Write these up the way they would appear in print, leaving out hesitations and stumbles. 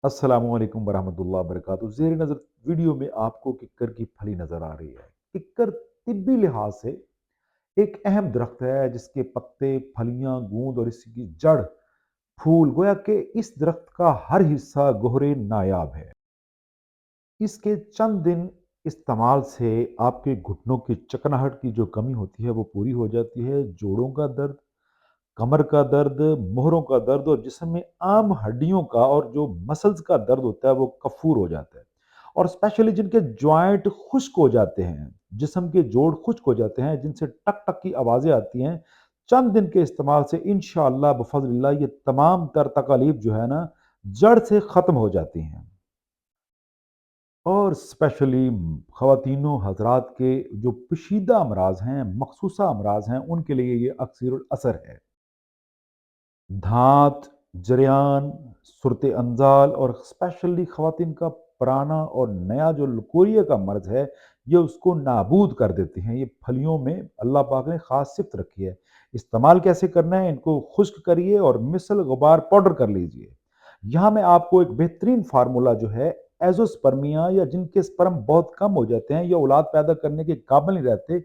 अस्सलामु अलैकुम वरहमतुल्लाह वबरकातुहू। ज़ेर नज़र वीडियो में आपको किक्कर की फली नज़र आ रही है। किक्कर तिब्बी लिहाज से एक अहम दरख्त है जिसके पत्ते, फलियां, गूंद और इसकी जड़, फूल गोया कि इस दरख्त का हर हिस्सा गोहरे नायाब है। इसके चंद दिन इस्तेमाल से आपके घुटनों की चकनाहट की जो कमी होती है वो पूरी हो जाती है। जोड़ों का दर्द, कमर का दर्द, मोहरों का दर्द और जिस्म में आम हड्डियों का और जो मसल्स का दर्द होता है वो कफूर हो जाता है। और स्पेशली जिनके जॉइंट खुश्क हो जाते हैं, जिस्म के जोड़ खुश्क हो जाते हैं, जिनसे टक टक की आवाज़ें आती हैं, चंद दिन के इस्तेमाल से इंशाअल्लाह बफज़लिल्लाह ये तमाम तर तकालीफ जो है ना, जड़ से ख़त्म हो जाती हैं। और स्पेशली ख़वातीनों हज़रात के जो पेचीदा अमराज़ हैं, मखसूसा अमराज़ हैं, उनके लिए ये अक्सरुल असर है। धात, जरियान, सुरत अंजाल और स्पेशली ख़वातीन का पुराना और नया जो लकोरिया का मर्ज़ है, ये उसको नाबूद कर देती हैं। ये फलियों में अल्लाह पाक ने ख़ास सिफ़त रखी है। इस्तेमाल कैसे करना है, इनको खुश्क करिए और मिसल गुबार पाउडर कर लीजिए। यहाँ मैं आपको एक बेहतरीन फ़ार्मूला जो है, एज़ोस्पर्मिया या जिनके स्पर्म बहुत कम हो जाते हैं या औलाद पैदा करने के काबिल नहीं रहते,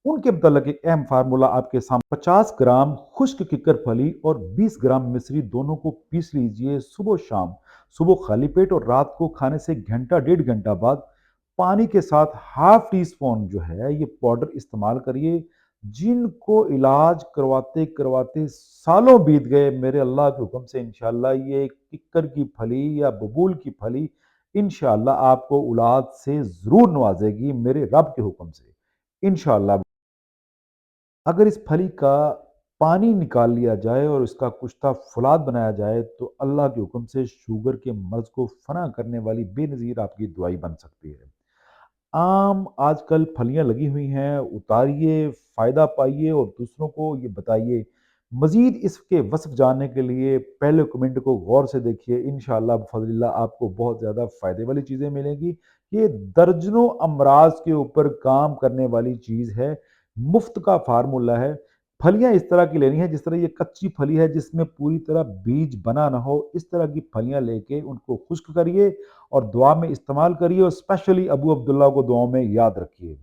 उनके मुतल्लिक़ एक अहम फ़ार्मूला आपके सामने। 50 ग्राम खुश्क किक्कर फली और 20 ग्राम मिश्री दोनों को पीस लीजिए सुबह-शाम। सुबह खाली पेट और रात को खाने से घंटा डेढ़ घंटा बाद पानी के साथ हाफ़ टी स्पून जो है ये पाउडर इस्तेमाल करिए। जिनको इलाज करवाते-करवाते सालों बीत गए, मेरे अल्लाह के हुक्म से इंशाअल्लाह ये किक्कर की फली या बबूल की फली इंशाअल्लाह आपको औलाद से ज़रूर नवाज़ेगी मेरे रब के हुक्म से। इंशाअल्लाह अगर इस फली का पानी निकाल लिया जाए और इसका कुश्ता फुलाद बनाया जाए तो अल्लाह के हुक्म से शुगर के मर्ज़ को फना करने वाली बेनज़ीर आपकी दवाई बन सकती है। आम आजकल फलियाँ लगी हुई हैं, उतारिए, फ़ायदा पाइए और दूसरों को ये बताइए। मज़ीद इसके वصف जानने के लिए पहले कमेंट को गौर से देखिए, इंशाअल्लाह बफ़ज़लिल्लाह आपको बहुत ज़्यादा फ़ायदे वाली चीज़ें मिलेंगी। ये दर्जनों अमराज़ के ऊपर काम करने वाली चीज़ है, मुफ़्त का फ़ार्मूला है। फलियाँ इस तरह की लेनी है जिस तरह ये कच्ची फली है जिसमें पूरी तरह बीज बना ना हो, इस तरह की फलियाँ लेके उनको खुश्क करिए और दुआ में इस्तेमाल करिए और स्पेशली अबू अब्दुल्ला को दुआओं में याद रखिए।